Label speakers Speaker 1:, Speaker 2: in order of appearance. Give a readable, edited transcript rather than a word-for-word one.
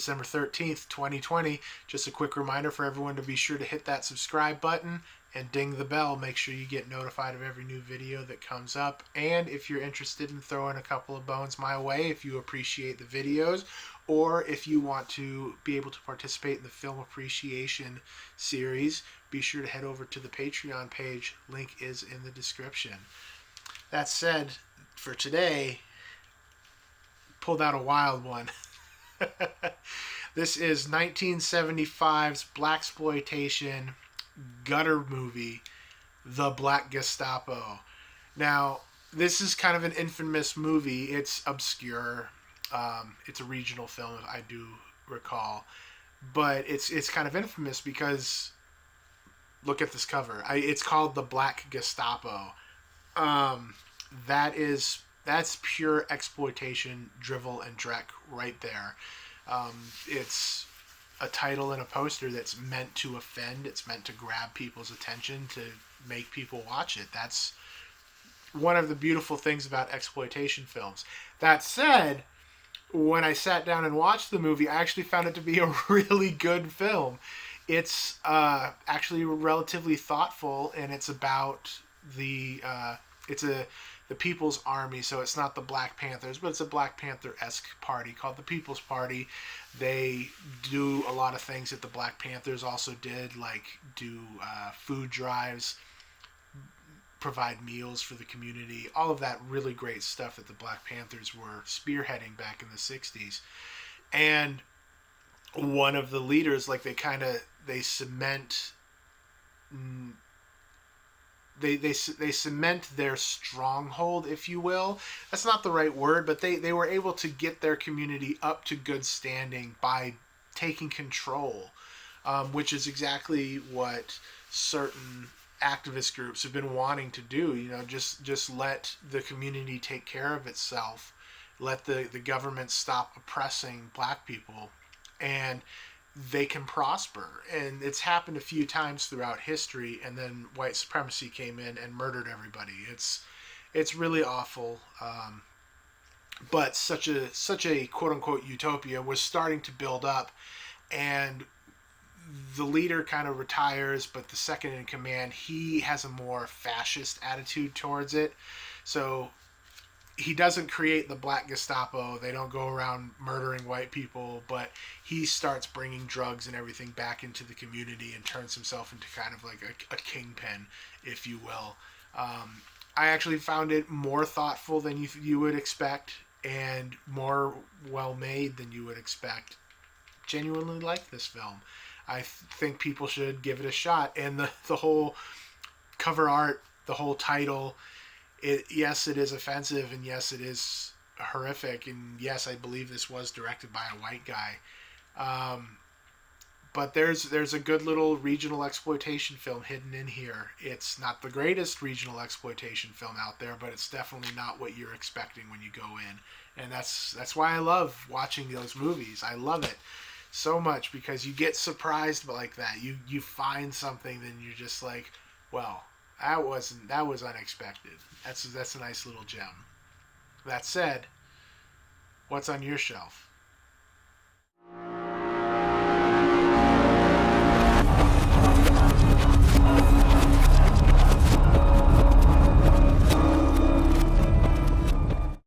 Speaker 1: December 13th, 2020. Just a quick reminder for everyone to be sure to hit that subscribe button and ding the bell. Make sure you get notified of every new video that comes up. And if you're interested in throwing a couple of bones my way, if you appreciate the videos, or if you want to be able to participate in the film appreciation series, be sure to head over to the Patreon page. Link is in the description. That said, for today, pulled out a wild one. This is 1975's blaxploitation gutter movie, The Black Gestapo. Now, this is kind of an infamous movie. It's obscure. It's a regional film, if I do recall. But it's kind of infamous because look at this cover. It's called The Black Gestapo. That's pure exploitation, drivel, and dreck right there. It's a title and a poster that's meant to offend. It's meant to grab people's attention, to make people watch it. That's one of the beautiful things about exploitation films. That said, when I sat down and watched the movie, I actually found it to be a really good film. It's actually relatively thoughtful, and it's about the People's Army. So it's not the Black Panthers, but it's a Black Panther-esque party called the People's Party. They do a lot of things that the Black Panthers also did, like do food drives, provide meals for the community, all of that really great stuff that the Black Panthers were spearheading back in the 60s. And one of the leaders, like they cement their stronghold, if you will. That's not the right word, but they were able to get their community up to good standing by taking control, which is exactly what certain activist groups have been wanting to do. You know, just let the community take care of itself. Let the government stop oppressing black people, and they can prosper. And it's happened a few times throughout history, and then white supremacy came in and murdered everybody. It's really awful. But such a quote unquote utopia was starting to build up, and the leader kind of retires, but the second in command, he has a more fascist attitude towards it. So he doesn't create the Black Gestapo. They don't go around murdering white people, but he starts bringing drugs and everything back into the community and turns himself into kind of like a kingpin, if you will. I actually found it more thoughtful than you would expect, and more well made than you would expect. Genuinely like this film. I think people should give it a shot. And the whole cover art, the whole title, yes, it is offensive, and yes, it is horrific, and yes, I believe this was directed by a white guy. But there's a good little regional exploitation film hidden in here. It's not the greatest regional exploitation film out there, but it's definitely not what you're expecting when you go in. And that's why I love watching those movies. I love it so much because you get surprised like that. You find something, then you're just like, well, that was unexpected. That's a nice little gem. That said, what's on your shelf?